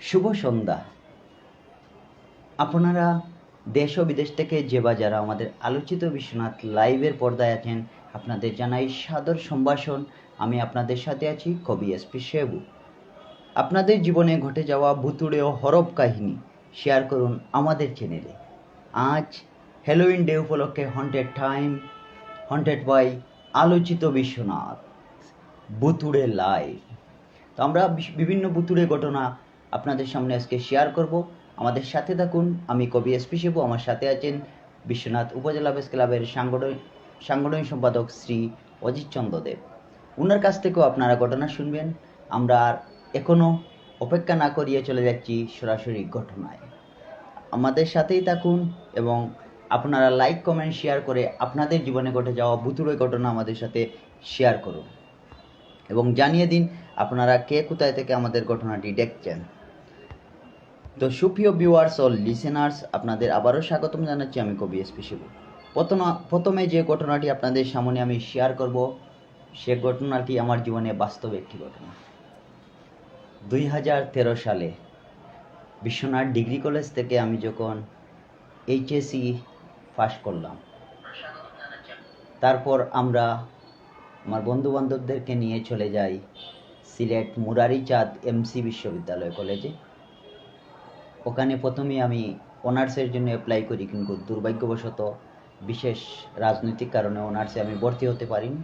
শুভ সন্ধ্যা। আপনারা দেশ ও বিদেশ থেকে যে বা যারা আমাদের আলোচিত বিশ্বনাথ লাইভের পর্দায় আছেন, আপনাদের জানাই সাদর সম্ভাষণ। আমি আপনাদের সাথে আছি, কবি এসপি শেবু। আপনাদের জীবনে ঘটে যাওয়া ভুতুড়ে ও হরব কাহিনী শেয়ার করুন আমাদের চ্যানেলে। আজ হ্যালোউইন ডে উপলক্ষে হন্টেড বাই আলোচিত বিশ্বনাথ ভুতুড়ে লাইভ। তো আমরা বিভিন্ন ভুতুড়ে ঘটনা আপনাদের সামনে আজকে শেয়ার করব। আমাদের সাথে থাকুন। আমি কবি এসপি শিবু, আমার সাথে আছেন বিশ্বনাথ উপজেলা প্রেস ক্লাবের সাংগঠনিক সম্পাদক শ্রী অজিত চন্দ্র দেব। ওনার কাছ থেকেও আপনারা ঘটনা শুনবেন। আমরা আর এখনও অপেক্ষা না করিয়ে চলে যাচ্ছি সরাসরি ঘটনায়। আমাদের সাথেই থাকুন এবং আপনারা লাইক কমেন্ট শেয়ার করে আপনাদের জীবনে ঘটে যাওয়া ভুতুড়ে ঘটনা আমাদের সাথে শেয়ার করুন এবং জানিয়ে দিন আপনারা কে কোথায় থেকে আমাদের ঘটনাটি দেখছেন। তো সুপ্রিয় ভিউয়ার্স ও লিসেনার্স, আপনাদের আবারও স্বাগতম জানাচ্ছি। আমি কবি এসপি শিবু। প্রথমে যে ঘটনাটি আপনাদের সামনে আমি শেয়ার করব, সে ঘটনাটি আমার জীবনে বাস্তব একটি ঘটনা। 2013 সালে বিশ্বনাথ ডিগ্রি কলেজ থেকে আমি যখন এইচএসসি পাস করলাম, তারপর আমরা আমার বন্ধু বান্ধবদেরকে নিয়ে চলে যাই সিলেট মুরারিচাঁদ এমসি বিশ্ববিদ্যালয় কলেজে। ওখানে প্রথমেই আমি অনার্সের জন্য অ্যাপ্লাই করি, কিন্তু দুর্ভাগ্যবশত বিশেষ রাজনৈতিক কারণে অনার্সে আমি ভর্তি হতে পারিনি।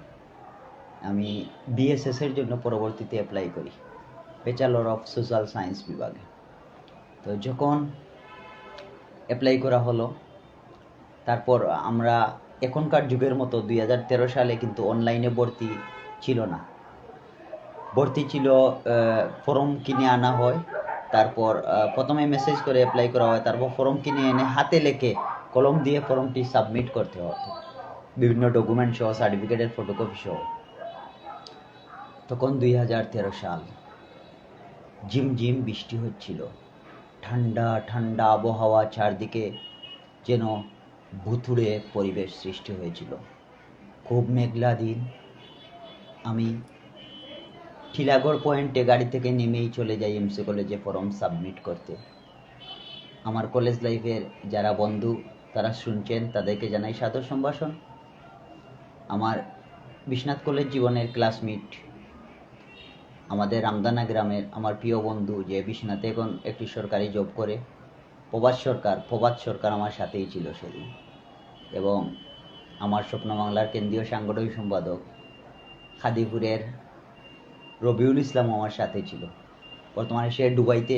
আমি বিএসএসের জন্য পরবর্তীতে অ্যাপ্লাই করি, ব্যাচেলর অফ সোশ্যাল সায়েন্স বিভাগে। তো যখন অ্যাপ্লাই করা হলো, তারপর আমরা এখনকার যুগের মতো 2013 সালে কিন্তু অনলাইনে ভর্তি ছিল না। ভর্তি ছিল ফর্ম কিনে আনা হয়, তারপর প্রথমে মেসেজ করে অ্যাপ্লাই করা হয়, তারপর ফর্ম কিনে এনে হাতে লেখে কলম দিয়ে ফর্মটি সাবমিট করতে হতো, বিভিন্ন ডকুমেন্ট সহ, সার্টিফিকেটের ফটোকপি সহ। তখন 2013 সাল, ঝিমঝিম বৃষ্টি হচ্ছিল, ঠান্ডা ঠান্ডা আবহাওয়া, চারদিকে যেন ভুতুড়ে পরিবেশ সৃষ্টি হয়েছিল। খুব মেঘলা দিন। আমি টিলাগড় পয়েন্টে গাড়ি থেকে নেমেই চলে যাই এমসি কলেজে ফর্ম সাবমিট করতে। আমার কলেজ লাইফের যারা বন্ধু তারা শুনছেন, তাদেরকে জানাই সাদর সম্ভাষণ। আমার বিশ্বনাথ কলেজ জীবনের ক্লাসমেট, আমাদের রামদানা গ্রামের আমার প্রিয় বন্ধু, যে বিশ্বনাথে এখন একটি সরকারি জব করে, প্রভাত সরকার আমার সাথেই ছিল সেদিন। এবং আমার স্বপ্ন বাংলার কেন্দ্রীয় সাংগঠনিক সম্পাদক খাদিপুরের রবিউল ইসলাম আমার সাথে ছিল। বর্তমানে সে দুবাইতে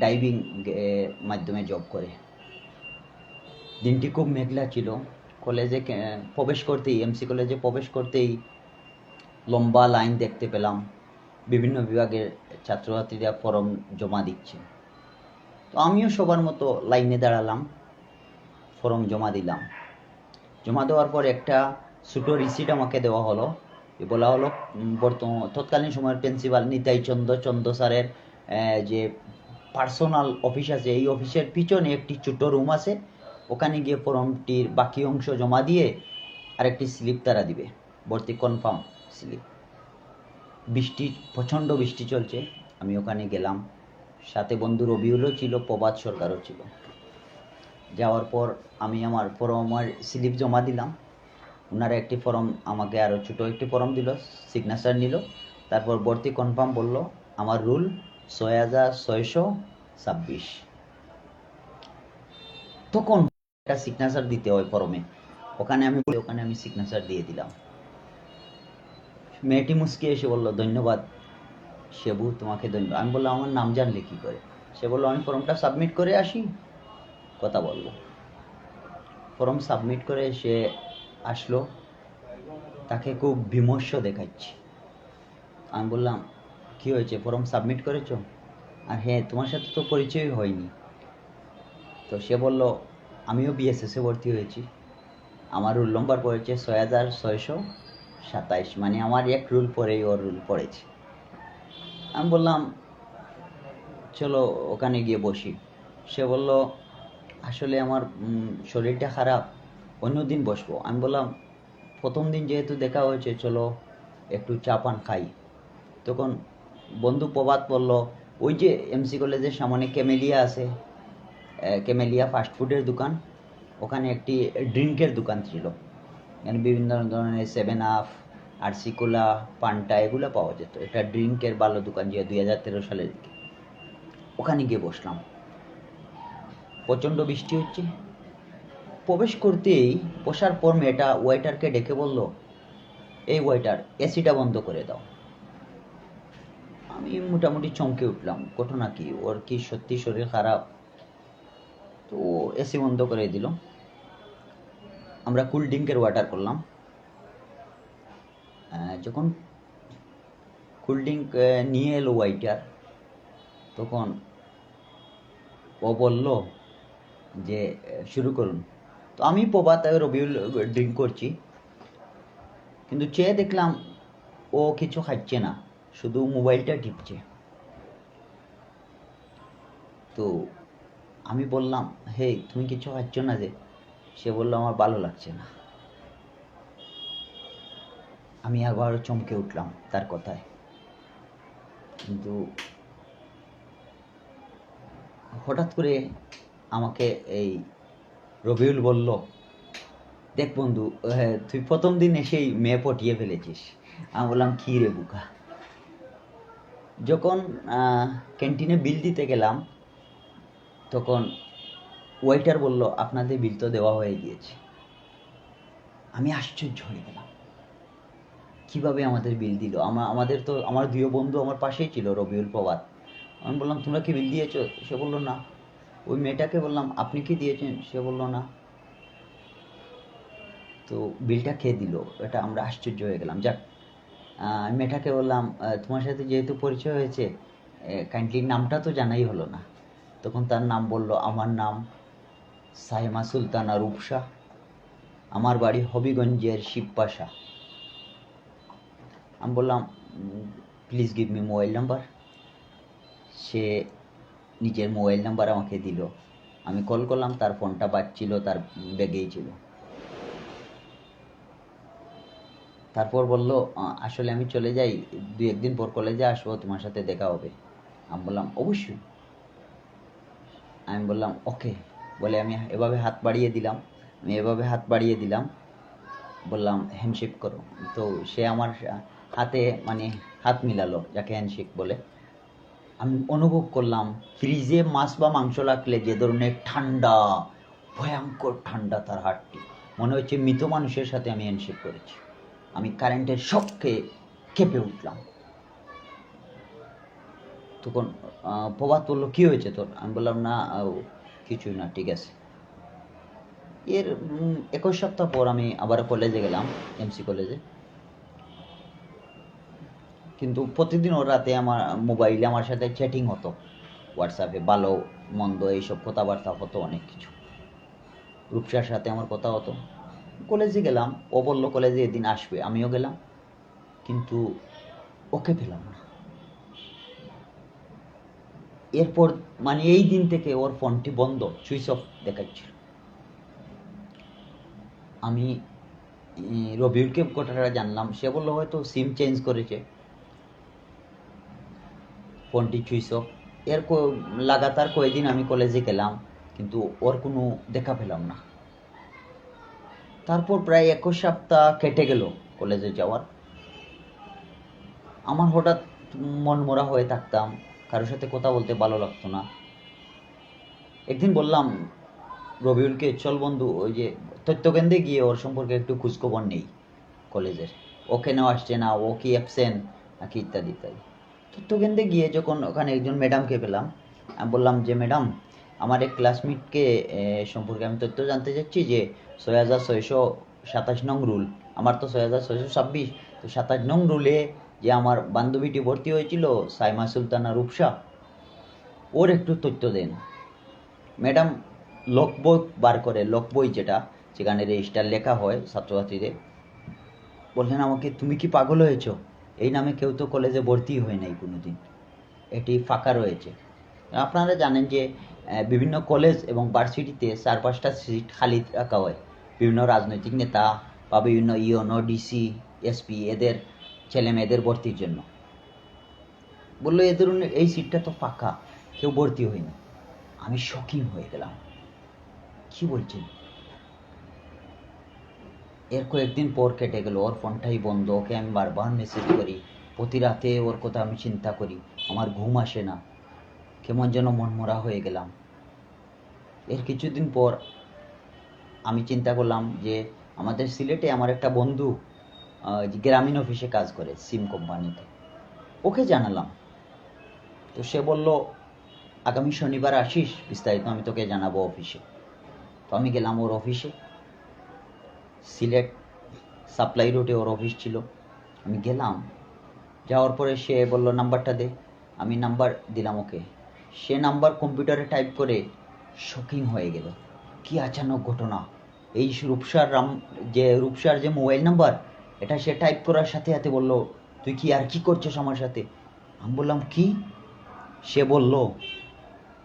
ডাইভিং মাধ্যমে জব করে। দিনটি খুব মেঘলা ছিল। কলেজে প্রবেশ করতেই, এমসি কলেজে প্রবেশ করতেই লম্বা লাইন দেখতে পেলাম। বিভিন্ন বিভাগের ছাত্রছাত্রীরা ফর্ম জমা দিচ্ছে। তো আমিও সবার মতো লাইনে দাঁড়ালাম, ফর্ম জমা দিলাম। জমা দেওয়ার পর একটা ছোটো রিসিট আমাকে দেওয়া হলো। বলা হলো তৎকালীন সময়ের প্রিন্সিপাল নিতাই চন্দ্র স্যারের যে পার্সোনাল অফিস আছে, এই অফিসের পিছনে একটি ছোটো রুম আছে, ওখানে গিয়ে ফর্মটির বাকি অংশ জমা দিয়ে আরেকটি স্লিপ তারা দিবে, ভর্তি কনফার্ম স্লিপ। প্রচণ্ড বৃষ্টি চলছে। আমি ওখানে গেলাম, সাথে বন্ধু রবিউলও ছিল, প্রভাত সরকারও ছিল। যাওয়ার পর আমি আমার ফর্মের স্লিপ জমা দিলাম। ওনারা একটি ফর্ম আমাকে আরও ছোটো একটি ফর্ম দিল, সিগনেচার নিল। তারপর ভর্তি কনফার্ম বলল। আমার রুল 6626। তখন একটা সিগনেচার দিতে হয় ফর্মে, ওখানে আমি সিগনেচার দিয়ে দিলাম। মেয়েটি মুস্কি এসে বলল, ধন্যবাদ শেবু, তোমাকে ধন্যবাদ। আমি বললাম, আমার নাম জানলে কী করে? সে বললো, আমি ফর্মটা সাবমিট করে আসি। কথা বলল, ফর্ম সাবমিট করে সে আসলো। তাকে খুব বিমর্ষ দেখাচ্ছি। আমি বললাম, কী হয়েছে, ফর্ম সাবমিট করেছো? আর হ্যাঁ, তোমার সাথে তো পরিচয় হয়নি। তো সে বলল, আমিও বিএসএসে ভর্তি হয়েছি, আমার রুল নম্বর পড়েছে 6627, মানে আমার এক রুল পরেই ওর রুল পড়েছে। আমি বললাম, চলো ওখানে গিয়ে বসি। সে বলল, আসলে আমার শরীরটা খারাপ, অন্য দিন বসবো। আমি বললাম, প্রথম দিন যেহেতু দেখা হয়েছে, চলো একটু চা পান খাই। তখন বন্ধু প্রভাত বলল, ওই যে এমসি কলেজের সামনে ক্যামেলিয়া আছে, ক্যামেলিয়া ফাস্টফুডের দোকান, ওখানে একটি ড্রিঙ্কের দোকান ছিল। এখানে বিভিন্ন ধরনের 7 আপ, আরসি কোলা, পান্টা এগুলো পাওয়া যেত। এটা ড্রিঙ্কের ভালো দোকান, যে 2013 সালের দিকে। ওখানে গিয়ে বসলাম, প্রচণ্ড বৃষ্টি হচ্ছে। প্রবেশ করতেই বসার পর মেয়েটা ওয়েটারকে ডেকে বলল, এই ওয়েটার, এসিটা বন্ধ করে দাও। আমি মোটামুটি চমকে উঠলাম, ঘটনা কি, ওর কি সত্যি শরীর খারাপ? তো এসি বন্ধ করে দিল। আমরা কুল ড্রিঙ্কের ওয়াটার করলাম। যখন কুল ড্রিঙ্ক নিয়ে এলো ওয়াইটার, তখন ও বলল যে শুরু করুন। তো আমি প্রভাত রবিউল ড্রিঙ্ক করছি, কিন্তু চেয়ে দেখলাম ও কিছু খাচ্ছে না, শুধু মোবাইলটা টিপছে। তো আমি বললাম, হে তুমি কিছু খাচ্ছ না যে? সে বললো, আমার ভালো লাগছে না। আমি আবার চমকে উঠলাম তার কথায়। কিন্তু হঠাৎ করে আমাকে এই রবিউল বলল, দেখ বন্ধু, তুই প্রথম দিন এসেই মেয়ে পটিয়ে ফেলেছিস। আমি বললাম, কী রে বুকা? যখন ক্যান্টিনে বিল দিতে গেলাম, তখন ওয়েটার বলল, আপনাদের বিল তো দেওয়া হয়ে গিয়েছে। আমি আশ্চর্য হয়ে গেলাম, কীভাবে আমাদের বিল দিল? আমাদের তো, আমার দুই বন্ধু আমার পাশেই ছিল, রবিউল, প্রভাত। আমি বললাম, তোমরা কি বিল দিয়েছো? সে বললো না। ওই মেয়েটাকে বললাম, আপনি কি দিয়েছেন? সে বললো না। তো বিলটা খেয়ে দিল, এটা আমরা আশ্চর্য হয়ে গেলাম। যাক, মেয়েটাকে বললাম, তোমার সাথে যেহেতু পরিচয় হয়েছে, কাইন্ডলি নামটা তো জানাই হলো না। তখন তার নাম বলল, আমার নাম সাইমা সুলতানা রূপসা, আমার বাড়ি হবিগঞ্জের শিবপাশা। আমি বললাম, please give me mobile number. সে নিজের মোবাইল নাম্বার আমাকে দিল। আমি কল করলাম, তার ফোনটা বাজছিল, তার ব্যাগেই ছিল। তারপর বলল, আসলে আমি চলে যাই, 2-1 দিন পর কলেজে আসবো, তোমার সাথে দেখা হবে। আমি বললাম, অবশ্যই। আমি বললাম, ওকে। বলে আমি এভাবে হাত বাড়িয়ে দিলাম, বললাম, হ্যান্ডশেক করো। তো সে আমার হাতে মানে হাত মিলালো, যাকে হ্যান্ডশেক বলে। আমি অনুভব করলাম, ফ্রিজে মাছ বা মাংস রাখলে যে ধরনের ঠান্ডা, ভয়ঙ্কর ঠান্ডা তার হাতটি, মনে হচ্ছে মৃত মানুষের সাথে আমি হ্যান্ডশেক করেছি। আমি কারেন্টের শককে কেঁপে উঠলাম। তখন প্রভাত বললো, কী হয়েছে তোর? আমি বললাম, না কিছুই না, ঠিক আছে। এর 21 সপ্তাহ পর আমি আবার কলেজে গেলাম, এমসি কলেজে। কিন্তু প্রতিদিন ওর রাতে আমার মোবাইলে আমার সাথে চ্যাটিং হতো, হোয়াটসঅ্যাপে ভালো মন্দ এইসব কথাবার্তা হতো, অনেক কিছু। রূপসার সাথে আমার কথা হতো। কলেজে গেলাম, ও বললো কলেজে এদিন আসবে, আমিও গেলাম, কিন্তু ওকে পেলাম না। এরপর মানে এই দিন থেকে ওর ফোনটি বন্ধ, সুইচ অফ দেখাচ্ছিল। আমি রবিউলকে কথাটা জানলাম, সে বললো হয়তো সিম চেঞ্জ করেছে, ফোনটি সুইচ অফ। লাগাতার কয়েকদিন আমি কলেজে গেলাম, কিন্তু ওর কোনো দেখা পেলাম না। তারপর প্রায় 21 সপ্তাহ কেটে গেল কলেজে যাওয়ার। আমার হঠাৎ মনমরা হয়ে থাকতাম, কারোর সাথে কথা বলতে ভালো লাগতো না। একদিন বললাম রবিউলকে, চল বন্ধু, ওই যে তথ্যকেন্দ্রে গিয়ে ওর সম্পর্কে একটু খোঁজখবর নেই কলেজের, ও কেন আসছে না, ও কি অ্যাবসেন্ট নাকি, ইত্যাদি ইত্যাদি। তথ্যকেন্দ্রে গিয়ে যখন ওখানে একজন ম্যাডামকে পেলাম, আমি বললাম যে, ম্যাডাম, আমার এক ক্লাসমেটকে সম্পর্কে আমি তথ্য জানতে চাচ্ছি, যে 6627 নং রুল, আমার তো 6626, তো 27 নং রুলে যে আমার বান্ধবীটি ভর্তি হয়েছিল, সাইমা সুলতানা রূপসা, ওর একটু তথ্য দেন। ম্যাডাম লক বই বার করে, লক বই যেটা, সেখানে রেজিস্টার লেখা হয় ছাত্রছাত্রীদের, বললেন আমাকে, তুমি কি পাগল হয়েছ? এই নামে কেউ তো কলেজে ভর্তি হয় নাই কোনো দিন, এটি ফাঁকা রয়েছে। আপনারা জানেন যে বিভিন্ন কলেজ এবং ভার্সিটিতে 4-5টা সিট খালি রাখা হয় বিভিন্ন রাজনৈতিক নেতা বা বিভিন্ন ইউনো, ডিসি, এসপি এদের ছেলে মেয়েদের ভর্তির জন্য। বললো এ ধরনের এই সিটটা তো ফাঁকা, কেউ ভর্তি হয়নি। আমি শকিং হয়ে গেলাম, কি বলছেন। এর কয়েকদিন পর কেটে গেল, ওর ফোনটাই বন্ধ, ওকে আমি বারবার মেসেজ করি, প্রতি রাতে ওর কথা আমি চিন্তা করি, আমার ঘুম আসে না, কেমন যেন মনমরা হয়ে গেলাম। এর কিছুদিন পর আমি চিন্তা করলাম যে আমাদের সিলেটে আমার একটা বন্ধু গ্রামীণ অফিসে কাজ করে, সিম কোম্পানিতে, ওকে জানালাম। তো সে বলল আগামী শনিবার আসিস, বিস্তারিত আমি তোকে জানাবো অফিসে। তো আমি গেলাম ওর অফিসে, সিলেট সাপ্লাই রোডে ওর অফিস ছিল। আমি গেলাম, যাওয়ার পরে সে বলল নাম্বারটা দে। আমি নাম্বার দিলাম ওকে। সে নাম্বার কম্পিউটারে টাইপ করে শকিং হয়ে গেল, কি আচানক ঘটনা। এই রূপসার যে মোবাইল নাম্বার, এটা সে টাইপ করার সাথে সাথে বলল তুই কি আর কি করছিস আমার সাথে। আমি বললাম কি? সে বলল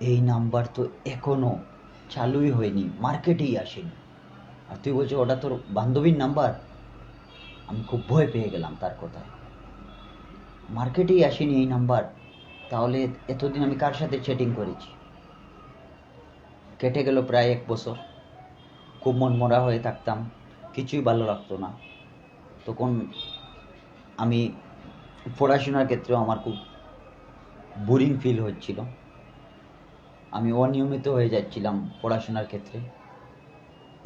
এই নাম্বার তো এখনো চালুই হয়নি, মার্কেটেই আসেনি, আর তুই বলছো ওটা তোর বান্ধবীর নাম্বার। আমি খুব ভয় পেয়ে গেলাম তার কথায়, মার্কেটেই আসেনি এই নাম্বার, তাহলে এতদিন আমি কার সাথে চ্যাটিং করেছি। কেটে গেল প্রায় 1 বছর, খুব মনমরা হয়ে থাকতাম, কিছুই ভালো লাগতো না। তখন আমি পড়াশোনার ক্ষেত্রেও আমার খুব বোরিং ফিল হচ্ছিল, আমি অনিয়মিত হয়ে যাচ্ছিলাম পড়াশোনার ক্ষেত্রে।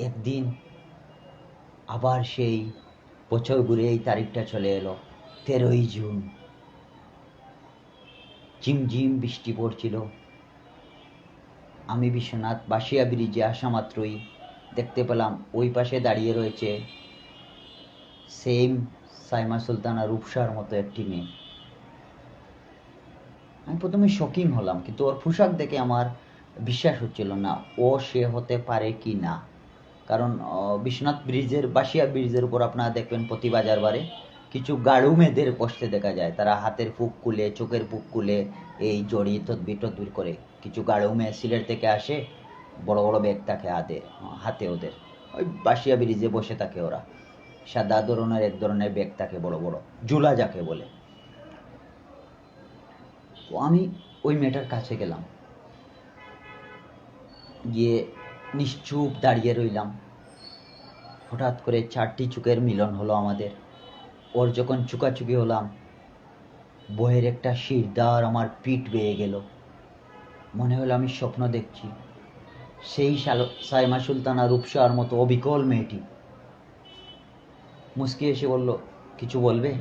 একদিন আবার সেই বছর ঘুরে এই তারিখটা চলে এলো, 13ই জুন। ঝিমঝিম বৃষ্টি পড়ছিল। আমি বিশ্বনাথ বাসিয়া ব্রিজে আসা মাত্রই দেখতে পেলাম ওই পাশে দাঁড়িয়ে রয়েছে সেম সাইমা সুলতানা রূপসার মতো একটি মেয়ে। আমি প্রথমে শকিং হলাম, কিন্তু ওর পোশাক দেখে আমার বিশ্বাস হচ্ছিল না ও সে হতে পারে কি না। কারণ বিশ্বনাথ ব্রিজের বাসিয়া ব্রিজের উপর আপনারা দেখবেন প্রতি বাজার বারে কিছু গাড়ু মেয়েদের বসতে দেখা যায়, তারা হাতের ফুক খুলে চোখের ফুক খুলে এই জড়ি তদবির করে। কিছু গাড়ু মেয়ে সিলেট থেকে আসে, বড় বড় ব্যাগ থাকে হাতে ওদের, ওই বাসিয়া ব্রিজে বসে থাকে ওরা, সাদা ধরনের এক ধরনের ব্যাগ থাকে বড় বড়, জুলা যাকে বলে। তো আমি ওই মেয়েটার কাছে গেলাম, গিয়ে নিশ্চুপ দাঁড়িয়ে রইলাম। হঠাৎ করে 4টি চোখের মিলন হলো আমাদের। ওর যখন চুকাচুকি হলাম, বইয়ের একটা শিরদাঁড় আমার পিঠ বেয়ে গেল, মনে হলো আমি স্বপ্ন দেখছি। সেই সাইমা সুলতানা রূপসার মতো অবিকল মেয়েটি মুস্কি এসে বলল কিছু বলবে।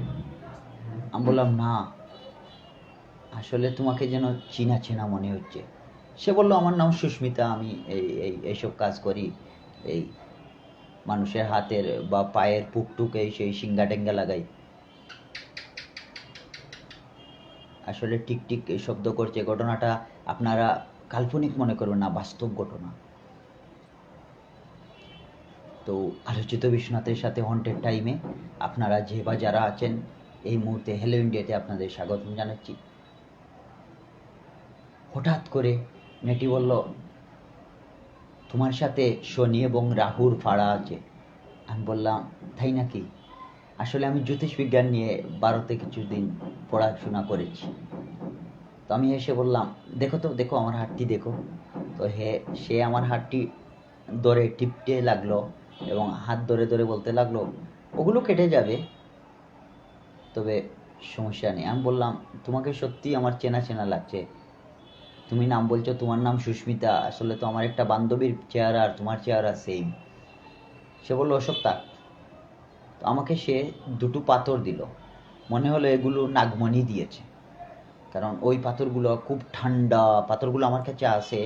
আমি বললাম না, আসলে তোমাকে যেন চেনা চেনা মনে হচ্ছে। সে বলল আমার নাম সুস্মিতা, আমি এইসব কাজ করি, এই মানুষের হাতের বা পায়ের পুকটুকে সেই সিঙ্গা টেঙ্গা লাগাই। আসলে টিকটিক এই শব্দ করছে, ঘটনাটা আপনারা কাল্পনিক মনে করবেন না, বাস্তব ঘটনা। তো আলোচিত বিশ্বনাথের সাথে হন্টেড টাইমে আপনারা যে বা যারা আছেন এই মুহূর্তে হ্যালো ইন্ডিয়াতে আপনাদের স্বাগতম জানাচ্ছি। হঠাৎ করে মেয়েটি বলল তোমার সাথে শনি এবং রাহুর ফাড়া আছে। আমি বললাম তাই নাকি? আসলে আমি জ্যোতিষবিজ্ঞান নিয়ে ভারতে কিছুদিন পড়াশোনা করেছি। তো আমি এসে বললাম দেখো তো, দেখো আমার হাতটি দেখো। তো সে আমার হাতটি ধরে টিপতে লাগলো এবং হাত ধরে ধরে বলতে লাগলো ওগুলো কেটে যাবে, তবে সমস্যা নেই। আমি বললাম তোমাকে সত্যিই আমার চেনা চেনা লাগছে, তুমি নাম বলছো, তোমার নাম সুস্মিতা, আসলে তো আমার একটা বান্ধবীর চেহারা আর তোমার চেহারা সেম। সে বললো ওসব থাক। তো আমাকে সে 2টো পাথর দিল, মনে হলো এগুলো নাগমণি দিয়েছে, কারণ ওই পাথরগুলো খুব ঠান্ডা। পাথরগুলো আমার কাছে আছে,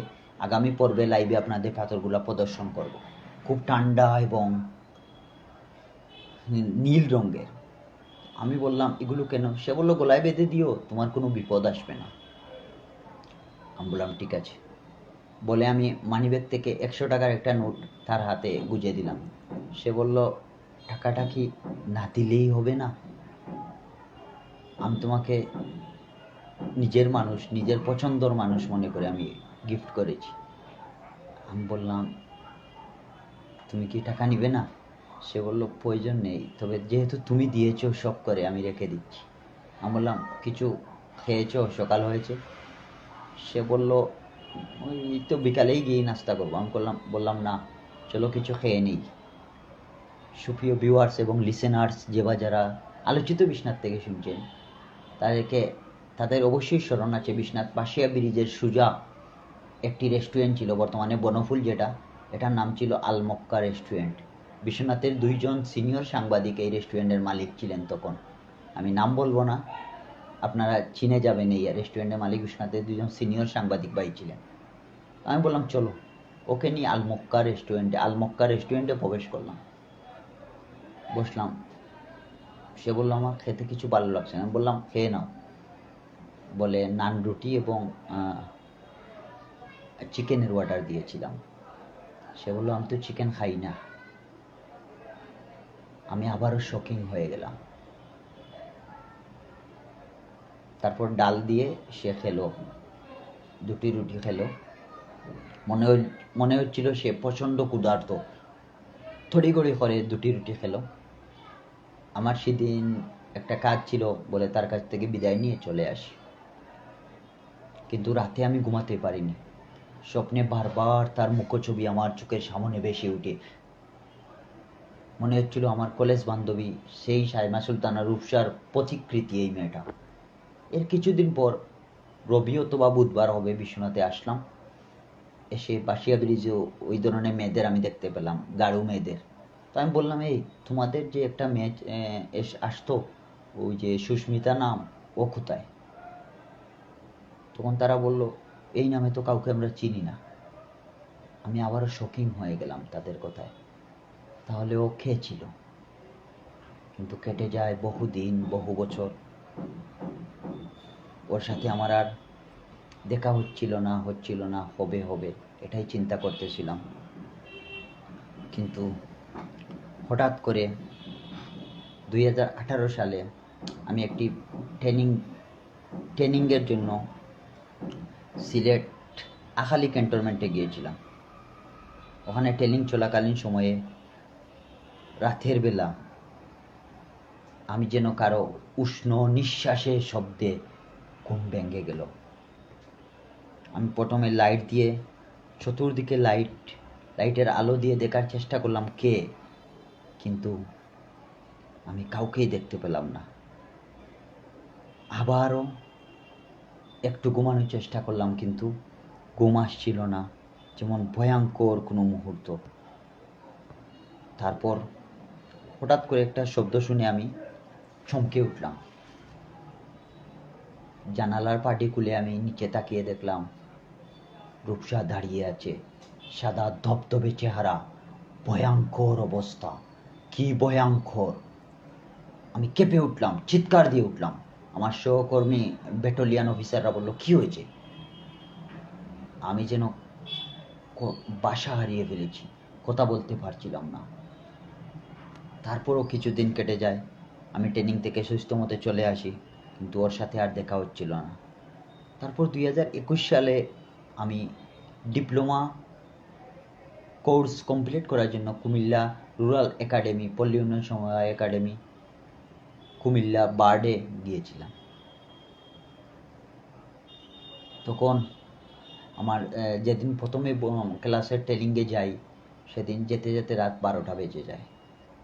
আগামী পর্বে লাইভে আপনাদের পাথরগুলো প্রদর্শন করব। খুব ঠান্ডা এবং নীল রঙের। আমি বললাম এগুলো কেন? সে বললো গলায় বেঁধে দিও, তোমার কোনো বিপদ আসবে না। আমি বললাম ঠিক আছে। বলে আমি মানিব্যাগ থেকে 100 টাকার একটা নোট তার হাতে গুঁজে দিলাম। সে বলল টাকাটা কি না দিলেই হবে না? আমি তোমাকে নিজের মানুষ, নিজের পছন্দর মানুষ মনে করে আমি গিফট করেছি। আমি বললাম তুমি কি টাকা নিবে না? সে বলল প্রয়োজন নেই, তবে যেহেতু তুমি দিয়েছো শখ করে আমি রেখে দিচ্ছি। আমি বললাম কিছু খেয়েছো, সকাল হয়েছে? সে বলল, ওই তো বিকালেই গিয়ে নাস্তা করবো। আমি বললাম না, চলো কিছু খেয়ে নিই। সুপ্রিয় ভিউয়ার্স এবং লিসেনার্স, যে বা যারা আলোচিত বিশ্বনাথ থেকে শুনছেন, তাদেরকে তাদের অবশ্যই স্মরণ আছে বিশ্বনাথ পাশিয়া ব্রিজের সোজা একটি রেস্টুরেন্ট ছিল, বর্তমানে বনফুল যেটা, এটার নাম ছিল আল মক্কা রেস্টুরেন্ট। বিশ্বনাথের দুইজন সিনিয়র সাংবাদিক এই রেস্টুরেন্টের মালিক ছিলেন তখন। আমি নাম বলবো না, আপনারা চিনে যাবেন। এই রেস্টুরেন্টের মালিক বিশ্বনাথের দুজন সিনিয়র সাংবাদিক ভাই ছিলেন। আমি বললাম চলো, ওকে নিয়ে আল মক্কা রেস্টুরেন্টে প্রবেশ করলাম, বসলাম। সে বললো আমার খেতে কিছু ভালো লাগছে না। আমি বললাম খেয়ে নাও। বলে নান রুটি এবং চিকেনের অর্ডার দিয়েছিলাম। সে বললো আমি তো চিকেন খাই না। আমি আবারও শকিং হয়ে গেলাম। তারপর ডাল দিয়ে সে খেলো, দুটি রুটি খেলো। মনে হচ্ছিল সে প্রচণ্ড ক্ষুধার্ত। তড়িঘড়ি করে দুটি রুটি খেলো। আমার সেদিন একটা কাজ ছিল বলে তার কাছ থেকে বিদায় নিয়ে চলে আসি। কিন্তু রাতে আমি ঘুমাতে পারিনি। স্বপ্নে বারবার তার মুখছবি আমার চোখের সামনে ভেসে উঠে। মনে হচ্ছিল আমার কলেজ বান্ধবী সেই সাইমা সুলতানা রূপসার প্রতিকৃতি এই মেয়েটা। এর কিছুদিন পর রবি অথবা বুধবার হবে বিশ্বনাথে আসলাম। এসে পাশিয়া ব্রিজে ওই ধরনের মেয়েদের আমি দেখতে পেলাম, গাঢ় মেয়েদের। তো আমি বললাম, এই তোমাদের যে একটা মেয়ে আসতো, ওই যে সুস্মিতা নাম, ও কোথায়? তখন তারা বলল, এই নামে তো কাউকে আমরা চিনি না। আমি আবারও শকিং হয়ে গেলাম তাদের কথায়। তাহলে ও খেয়েছিল। কিন্তু কেটে যায় বহুদিন, বহু বছর। ওর সাথে আমার আর দেখা হচ্ছিল না, হবে এটাই চিন্তা করতেছিলাম। কিন্তু হঠাৎ করে 2018 সালে আমি একটি ট্রেনিংয়ের জন্য সিলেট আখালি ক্যান্টনমেন্টে গিয়েছিলাম। ওখানে ট্রেনিং চলাকালীন সময়ে রাতের বেলা আমি যেন কারো উষ্ণ নিঃশ্বাসের শব্দে ঘুম ভেঙে গেল। আমি প্রথমে লাইট দিয়ে চতুর্দিকে লাইটের আলো দিয়ে দেখার চেষ্টা করলাম কে, কিন্তু আমি কাউকেই দেখতে পেলাম না। আবারও একটু ঘুমানোর চেষ্টা করলাম, কিন্তু ঘুম আসছিল না, যেমন ভয়ঙ্কর কোনো মুহূর্ত। তারপর হঠাৎ করে একটা শব্দ শুনে আমি চমকে উঠলাম। জানালার পাটি খুলে আমি নিচে তাকিয়ে দেখলাম রূপসা দাঁড়িয়ে আছে, সাদা ধবধবে চেহারা, ভয়ঙ্কর অবস্থা। কি ভয়ঙ্কর! আমি কেঁপে উঠলাম, চিৎকার দিয়ে উঠলাম। আমার সহকর্মী ব্যাটালিয়ন অফিসাররা বলল, কি হয়েছে? আমি যেন বাসা হারিয়ে ফেলেছি, কথা বলতে পারছিলাম না। তারপরও কিছুদিন কেটে যায়, আমি ট্রেনিং থেকে সুস্থ মতে চলে আসি, কিন্তু ওর সাথে আর দেখা হচ্ছিল না। তারপর 2021 সালে আমি ডিপ্লোমা কোর্স কমপ্লিট করার জন্য কুমিল্লা রুরাল একাডেমি, পল্লী উন্নয়ন সমবায় একাডেমি, কুমিল্লা বার্ডে গিয়েছিলাম। তখন আমার যেদিন প্রথমে ক্লাসের ট্রেনিংয়ে যাই, সেদিন যেতে যেতে রাত 12টা বেজে যায়।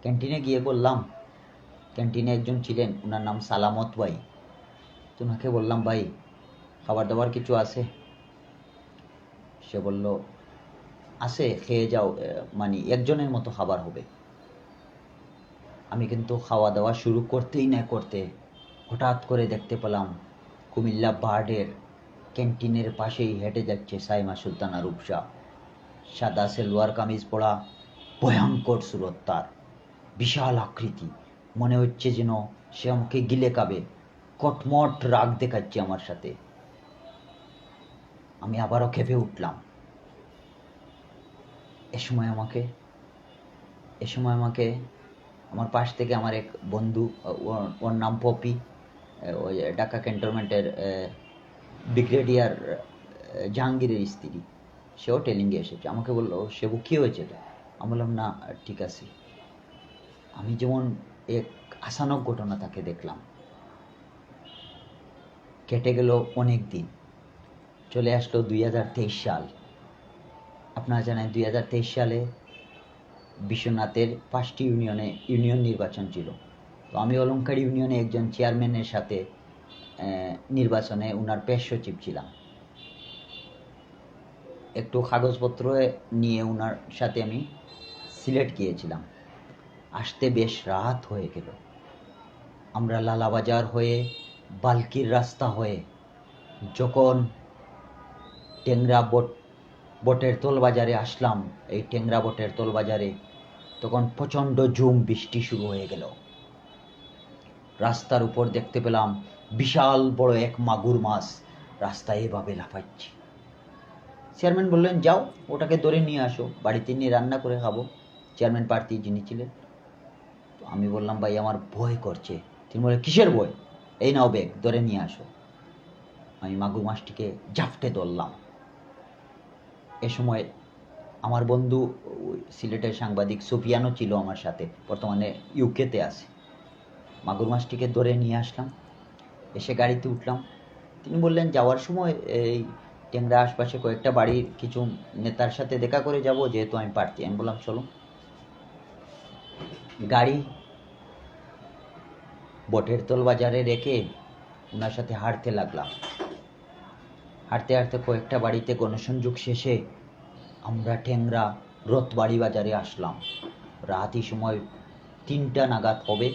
ক্যান্টিনে গিয়ে বললাম, ক্যান্টিনে একজন ছিলেন, ওনার নাম সালামত ভাই। তো ওনাকে বললাম, ভাই খাবার দাবার কিছু আছে? সে বলল, আছে, খেয়ে যাও, মানে একজনের মতো খাবার হবে। আমি কিন্তু খাওয়া দাওয়া শুরু করতেই না করতে হঠাৎ করে দেখতে পেলাম কুমিল্লা বার্ডের ক্যান্টিনের পাশেই হেঁটে যাচ্ছে সাইমা সুলতানা রূপসা। সাদা সেলোয়ার কামিজ পরা, ভয়ঙ্কর সুরত তার, বিশাল আকৃতি। মনে হচ্ছে যেন সে আমাকে গিলে খাবে। কটমট রাগ দেখাচ্ছে আমার সাথে। আমি আবারও ক্ষেপে উঠলাম। এ সময় আমাকে আমার পাশ থেকে আমার এক বন্ধু, ওর নাম পপি, ওই ঢাকা ক্যান্টনমেন্টের ব্রিগেডিয়ার জাহাঙ্গীরের স্ত্রী, সেও ট্রেনিংয়ে এসেছে। আমাকে বললো, সেবু কী হয়েছে তো? আমি বললাম, না ঠিক আছে। আমি যেমন এক আশানক ঘটনা তাকে দেখলাম। কেটে গেল অনেক দিন, চলে আসলো 2023 সাল। আপনারা জানেন 2023 সালে বিশ্বনাথের 5টি ইউনিয়ন নির্বাচন ছিল। তো আমি অলংকার ইউনিয়নে একজন চেয়ারম্যানের সাথে নির্বাচনে ওনার পেশ সচিব ছিলাম। একটু কাগজপত্র নিয়ে ওনার সাথে আমি সিলেট গিয়েছিলাম। আসতে বেশ রাত হয়ে গেল। আমরা লালাবাজার হয়ে বাল্কির রাস্তা হয়ে যখন টেংরা বটের তোল বাজারে আসলাম, এই টেংরা বটের তোল বাজারে তখন প্রচণ্ড ঝুম বৃষ্টি শুরু হয়ে গেল। রাস্তার উপর দেখতে পেলাম বিশাল বড় এক মাগুর মাছ রাস্তায় এভাবে লাফাচ্ছে। চেয়ারম্যান বললেন, যাও ওটাকে ধরে নিয়ে আসো, বাড়িতে নিয়ে রান্না করে খাবো। চেয়ারম্যান প্রার্থী যিনি ছিলেন। তো আমি বললাম, ভাই আমার ভয় করছে। তিনি বললেন, কিসের ভয়? এই নাও ব্যাগ, ধরে নিয়ে আসো। আমি মাগুর মাছটিকে জাপটে ধরলাম। এ সময় আমার বন্ধু সিলেটের সাংবাদিক সুফিয়ানও ছিল আমার সাথে, বর্তমানে ইউকেতে আছে। মাগুর মাছটিকে ধরে নিয়ে আসলাম, এসে গাড়িতে উঠলাম। তিনি বললেন, যাওয়ার সময় এই টেংরা আশপাশে কয়েকটা বাড়ির কিছু নেতার সাথে দেখা করে যাব, যেহেতু আমি প্রার্থী। আমি বললাম, চলো। গাড়ি বটের তোল বাজারে রেখে ওনার সাথে হাঁটতে লাগলাম। হাঁটতে হাঁটতে কয়েকটা বাড়িতে গণসংযোগ শেষে আমরা টেংরা রথবাড়ি বাজারে আসলাম। রাতই সময় 3টা নাগাদ হবে।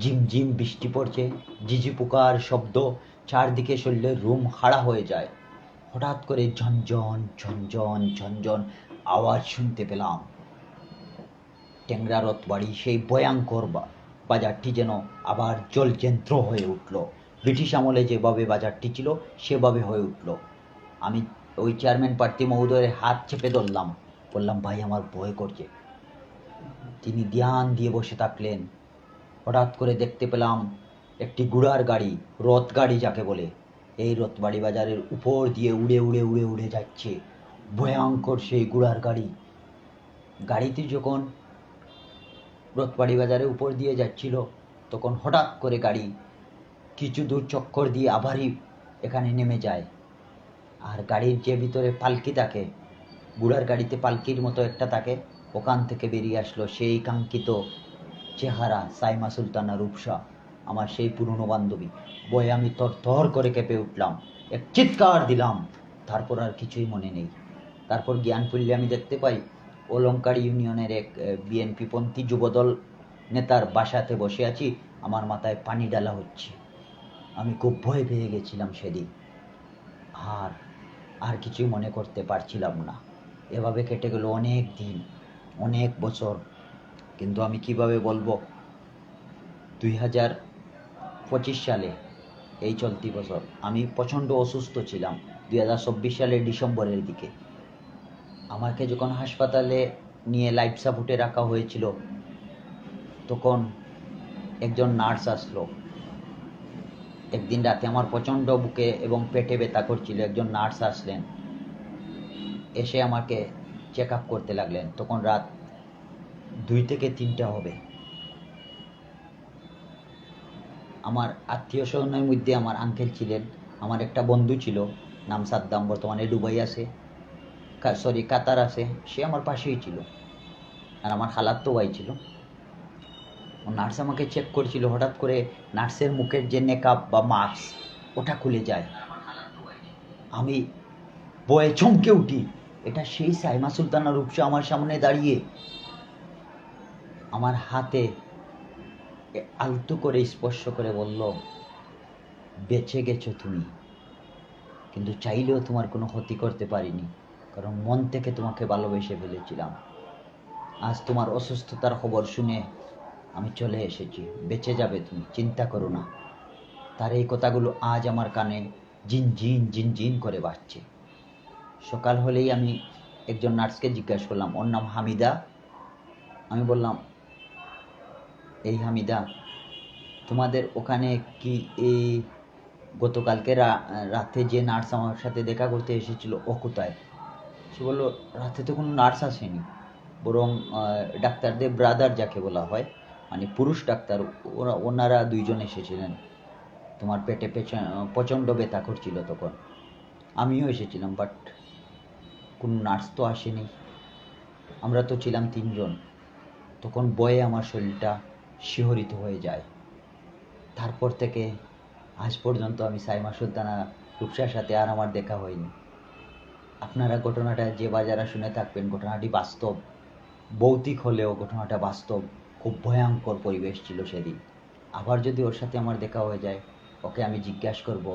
ঝিমঝিম বৃষ্টি পড়ছে, ঝিঝি পোকার শব্দ, চারদিকে শরীরের রুম হারা হয়ে যায়। হঠাৎ করে ঝনঝন ঝনঝন ঝনঝন আওয়াজ শুনতে পেলাম। টেংরা রথবাড়ি সেই ভয়ঙ্কর বাজারটি যেন আবার জলযন্ত্র হয়ে উঠল। ব্রিটিশ আমলে যেভাবে বাজারটি ছিল সেভাবে হয়ে উঠল। আমি ওই চেয়ারম্যান প্রার্থী মহোদয়ের হাত চেপে ধরলাম, বললাম, ভাই আমার ভয় করছে। তিনি ধ্যান দিয়ে বসে থাকলেন। হঠাৎ করে দেখতে পেলাম একটি ঘোড়ার গাড়ি, রথ গাড়ি যাকে বলে, এই রথবাড়ি বাজারের উপর দিয়ে উড়ে উড়ে উড়ে উড়ে যাচ্ছে। ভয়ঙ্কর সেই ঘোড়ার গাড়ি। গাড়িটি যখন রথবাড়ি বাজারের উপর দিয়ে যাচ্ছিল, তখন হঠাৎ করে গাড়ি কিছু দূর চক্কর দিয়ে আবারই এখানে নেমে যায়। আর গাড়ির যে ভিতরে পালকি থাকে, ঘোড়ার গাড়িতে পালকির মতো একটা থাকে, ওখান থেকে বেরিয়ে আসলো সেই কাঙ্ক্ষিত চেহারা সাইমা সুলতানা রূপসা, আমার সেই পুরনো বান্ধবী। বয়ে আমি তর করে কেঁপে উঠলাম, এক চিৎকার দিলাম। তারপর আর কিছুই মনে নেই। তারপর জ্ঞান ফিরলে আমি দেখতে পাই অলংকার ইউনিয়নের এক বিএনপিপন্থী যুবদল নেতার বাসাতে বসে আছি, আমার মাথায় পানি ডালা হচ্ছে। আমি খুব ভয় পেয়ে গেছিলাম সেদিন। আর কিছুই মনে করতে পারছিলাম না। এভাবে কেটে গেল অনেক দিন, অনেক বছর। কিন্তু আমি কিভাবে বলবো, 2025 সালে, এই চলতি বছর, আমি প্রচণ্ড অসুস্থ ছিলাম। 2024 সালের ডিসেম্বরের দিকে আমাকে যখন হাসপাতালে নিয়ে লাইফ সাপোর্টে রাখা হয়েছিল, তখন একজন নার্স আসলো। একদিন রাতে আমার প্রচণ্ড বুকে এবং পেটে ব্যথা করছিল। একজন নার্স আসলেন, এসে আমাকে চেক আপ করতে লাগলেন। তখন রাত 2 থেকে 3টা হবে। আমার আত্মীয় স্বজনের মধ্যে আমার আঙ্কেল ছিলেন, আমার একটা বন্ধু ছিল, নাম সাদ্দাম, বর্তমানে দুবাই আছে, কাতার আছে। সে আমার পাশেই ছিল। আর আমার খালাতো ভাই ছিল। নার্স আমাকে চেক করছিল। হঠাৎ করে নার্সের মুখের যে নেকআপ বা মাস্ক, ওটা খুলে যায়। আমি ভয়ে চমকে উঠি। এটা সেই সাইমা সুলতানা রূপসা আমার সামনে দাঁড়িয়ে আমার হাতে আলতো করে স্পর্শ করে বলল, বেঁচে গেছো তুমি, কিন্তু চাইলেও তোমার কোনো ক্ষতি করতে পারিনি, কারণ মন থেকে তোমাকে ভালোবেসে ফেলেছিলাম। আজ তোমার অসুস্থতার খবর শুনে আমি চলে এসেছি, বেঁচে যাবে তুমি, চিন্তা করো না। তার এই কথাগুলো আজ আমার কানে জিনজিন জিনজিন করে বাজছে। সকাল হলেই আমি একজন নার্সকে জিজ্ঞাসা করলাম, ওর নাম হামিদা। আমি বললাম, এই হামিদা, তোমাদের ওখানে কি এই গতকালকে রাতে যে নার্স আমার সাথে দেখা করতে এসেছিল, ও কোথায়? সে বললো, রাতে তো কোনো নার্স আসেনি, বরং ডাক্তারদের ব্রাদার যাকে বলা হয়, মানে পুরুষ ডাক্তার, ওনারা 2জন এসেছিলেন। তোমার পেটে প্রচণ্ড ব্যথা করছিল তখন। আমিও এসেছিলাম, বাট কোনো নার্স তো আসেনি। আমরা তো ছিলাম 3 জন। তখন ভয়ে আমার শরীরটা শিহরিত হয়ে যায়। তারপর থেকে আজ পর্যন্ত আমি সাইমা সুলতানা রূপসার সাথে আর আমার দেখা হয়নি। আপনারা ঘটনাটা যে বা যারা শুনে থাকবেন, ঘটনাটি বাস্তব, ভৌতিক হলেও ঘটনাটা বাস্তব। খুব ভয়ঙ্কর পরিবেশ ছিল সেদিন। আবার যদি ওর সাথে আমার দেখা হয়ে যায়, ওকে আমি জিজ্ঞাসা করব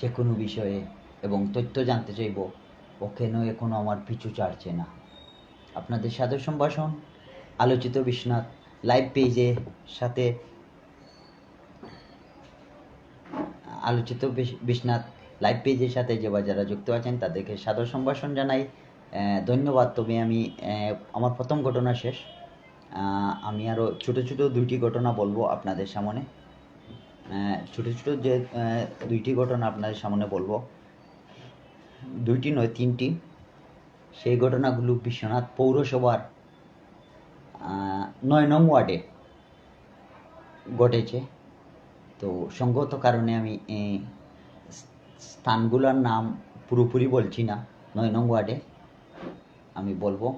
যে কোনো বিষয়ে এবং তথ্য জানতে চাইব, ও কেন এখনও আমার পিছু ছাড়ছে না। আপনাদের সাদর সম্ভাষণ। আলোচিত বিশ্বনাথ লাইভ পেজের সাথে বিশ্বনাথ লাইভ পেজের সাথে যে বা যারা যুক্ত আছেন তাদেরকে সাদর সম্ভাষণ জানাই, ধন্যবাদ। তবে আমি আমার প্রথম ঘটনা শেষ। আমি আরও ছোটো ছোটো 2টি ঘটনা বলবো আপনাদের সামনে। ছোটো ছোটো যে 2টি ঘটনা আপনাদের সামনে বলবো, 2টি নয় 3টি। সেই ঘটনাগুলো বিশ্বনাথ পৌরসভার 9 নং ওয়ার্ডে ঘটেছে। তো সঙ্গত কারণে আমি স্থানগুলোর নাম পুরোপুরি বলছি না। 9 নং ওয়ার্ডে আমি বলবো,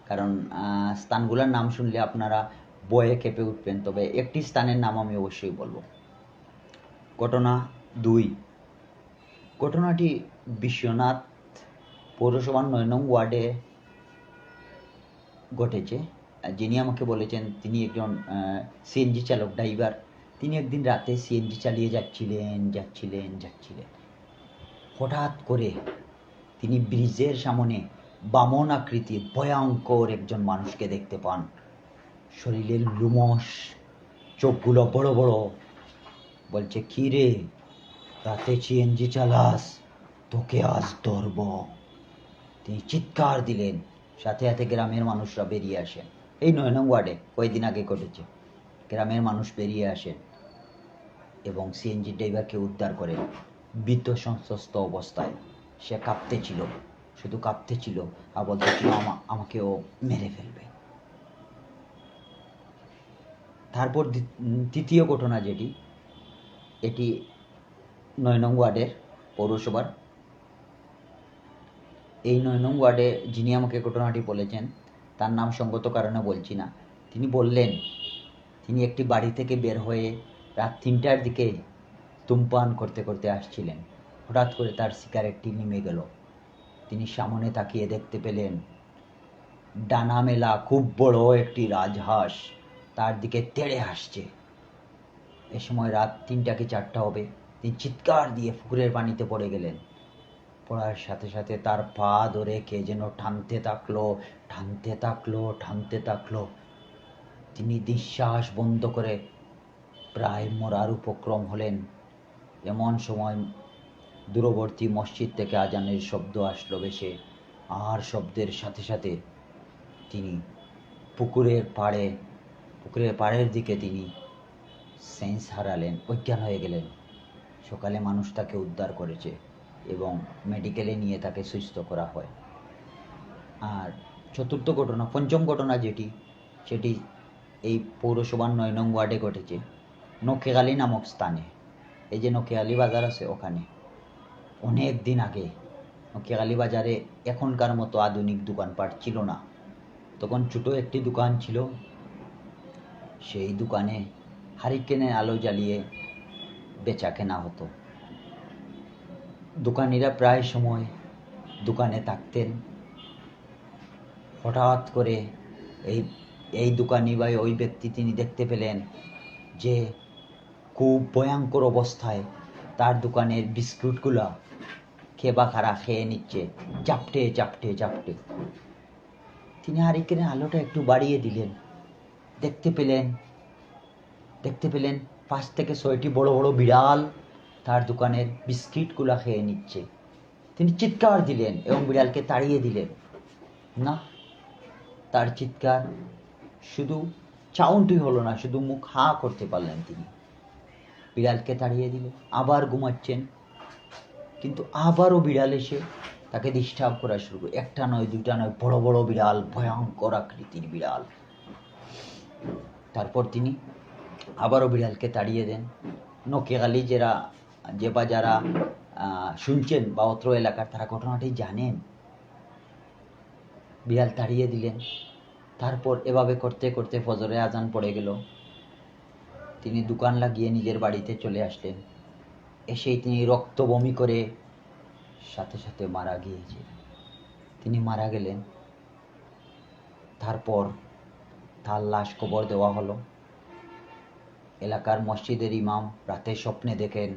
কারণ স্থানগুলোর নাম শুনলে আপনারা ভয়ে কেঁপে উঠবেন। তবে একটি স্থানের নাম আমি অবশ্যই বলবো। ঘটনা 2। ঘটনাটি বিশ্বনাথ পৌরসভার 9 নং ওয়ার্ডে ঘটেছে। যিনি আমাকে বলেছেন তিনি একজন সিএনজি চালক, ড্রাইভার। তিনি একদিন রাতে সিএনজি চালিয়ে যাচ্ছিলেন। হঠাৎ করে তিনি ব্রিজের সামনে বামন আকৃতির ভয়ঙ্কর একজন মানুষকে দেখতে পান। শরীরের লুমস, চোখগুলো বড় বড়। বলছে, কি রে, রাতে সিএনজি চালাস, তোকে আজ ধরব। তিনি চিৎকার দিলেন। সাথে সাথে গ্রামের মানুষরা বেরিয়ে আসেন। এই 9 নং ওয়ার্ডে কয়েকদিন আগে ঘটেছে। গ্রামের মানুষ বেরিয়ে আসেন এবং সিএনজি ড্রাইভারকে উদ্ধার করেন ভীত সন্ত্রস্ত অবস্থায়। সে কাঁপতেছিল, শুধু কাঁপতেছিল আর বলতেছিল আমাকেও মেরে ফেলবে। তারপর তৃতীয় ঘটনা যেটি, এটি 9 নং ওয়ার্ডের পৌরসভার। এই 9 নং ওয়ার্ডে যিনি আমাকে ঘটনাটি বলেছেন তার নাম সঙ্গত কারণে বলছি না। তিনি বললেন তিনি একটি বাড়ি থেকে বের হয়ে রাত 3টার দিকে ধূমপান করতে করতে আসছিলেন। হঠাৎ করে তার সিগারেটটি নিমে গেল। তিনি সামনে তাকিয়ে দেখতে পেলেন ডানা মেলা খুব বড় একটি রাজহাঁস তার দিকে তেড়ে আসছে। এ সময় রাত 3টা কি 4টা হবে। তিনি চিৎকার দিয়ে পুকুরের পানিতে পড়ে গেলেন। পড়ার সাথে সাথে তার পা ধরে কে যেন টানতে থাকলো। তিনি নিঃশ্বাস বন্ধ করে প্রায় মরার উপক্রম হলেন। এমন সময় দূরবর্তী মসজিদ থেকে আজানের শব্দ আসলো ভেসে, আর শব্দের সাথে সাথে তিনি পুকুরের পাড়ের দিকে তিনি সেন্স হারালেন, অজ্ঞান হয়ে গেলেন। সকালে মানুষ তাকে উদ্ধার করেছে এবং মেডিকেলে নিয়ে তাকে সুস্থ করা হয়। আর পঞ্চম ঘটনা যেটি, সেটি এই পৌরসভার 9 নং ওয়ার্ডে ঘটেছে, নকেগালি নামক স্থানে। এই যে নকেগালি বাজার আছে, ওখানে অনেক দিন আগে নকেগালি বাজারে এখনকার মতো আধুনিক দোকানপাট ছিল না। তখন ছোটো একটি দোকান ছিল। সেই দোকানে হারিকেনের আলো জ্বালিয়ে বেচা কেনা হতো। দোকানিরা প্রায় সময় দোকানে থাকতেন। হঠাৎ করে এই দোকানি বা ওই ব্যক্তি তিনি দেখতে পেলেন যে খুব ভয়ঙ্কর অবস্থায় তার দোকানের বিস্কুটগুলা খেয়ে নিচ্ছে চাপটে। তিনি হারিকেনের আলোটা একটু বাড়িয়ে দিলেন। দেখতে পেলেন 5 থেকে 6টি বড় বড় বিড়াল তার দোকানের বিস্কিটগুলা খেয়ে নিচ্ছে। তিনি চিৎকার দিলেন এবং বিড়ালকে তাড়িয়ে দিলেন। না, তার চিৎকার শুধু চাউন্টই হলো না, শুধু মুখ হাঁ করতে পারলেন তিনি। বিড়ালকে তাড়িয়ে দিলেন, আবার ঘুমাচ্ছেন, কিন্তু আবারও বিড়াল এসে তাকে ডিস্টার্ব করা শুরু করে। 1টা নয় 2টা নয়, বড় বড় বিড়াল, ভয়ঙ্কর আকৃতির বিড়াল। তারপর তিনি আবারও বিড়ালকে তাড়িয়ে দেন। নকিয়াখালী যে বা যারা শুনছেন বা অত্র এলাকার, তারা ঘটনাটি জানেন। বিড়াল তাড়িয়ে দিলেন। তারপর এভাবে করতে করতে ফজরে আজান পড়ে গেল। তিনি দোকান লাগিয়ে নিজের বাড়িতে চলে আসলেন। এসেই তিনি রক্ত বমি করে সাথে সাথে মারা গিয়েছে। তিনি মারা গেলেন। তারপর তার লাশ কবর দেওয়া হলো। এলাকার মসজিদের ইমাম রাতে স্বপ্নে দেখেন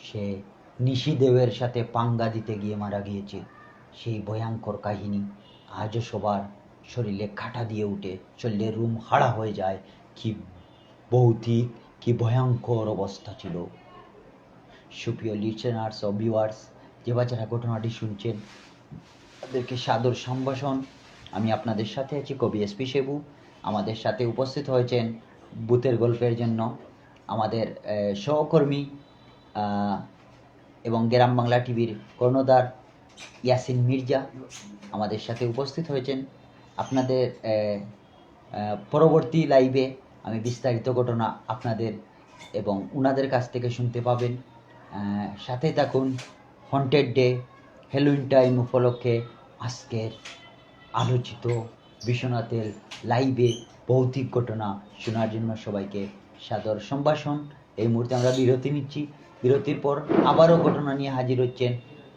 সে নিশিদেবের সাথে পাঙ্গা দিতে গিয়ে মারা গিয়েছে। সেই ভয়ঙ্কর কাহিনী আজও সবার শরীরে কাঁটা দিয়ে উঠে, শরীরের রুম হাড়া হয়ে যায়। কি ভৌতিক, কি ভয়ঙ্কর অবস্থা ছিল। সুপ্রিয় লিসেনার্স ও ভিউয়ার্স, যে বাচ্চারা ঘটনাটি শুনছেন তাদেরকে সাদর সম্ভাষণ। আমি আপনাদের সাথে আছি কবি এসপি শেবু। আমাদের সাথে উপস্থিত হয়েছেন ভূতের গল্পের জন্য আমাদের সহকর্মী এবং গ্রাম বাংলা টিভির কর্ণধার ইয়াসিন মির্জা আমাদের সাথে উপস্থিত হয়েছেন। আপনাদের পরবর্তী লাইভে আমি বিস্তারিত ঘটনা আপনাদের এবং উনাদের কাছ থেকে শুনতে পাবেন। সাথে থাকুন। হন্টেড ডে, হ্যালোউইন টাইম উপলক্ষে আজকের আলোচিত বিশ্বনাথের লাইভে ভৌতিক ঘটনা শোনার জন্য সবাইকে সাদর সম্ভাষণ। এই মুহূর্তে আমরা বিরতি নিচ্ছি। বিরতির পর আবারও ঘটনা নিয়ে হাজির হচ্ছেন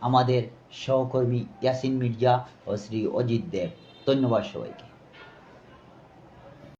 আমাদের সহকর্মী ইয়াসিন মির্জা ও শ্রী অজিত দেব। ধন্যবাদ সবাইকে।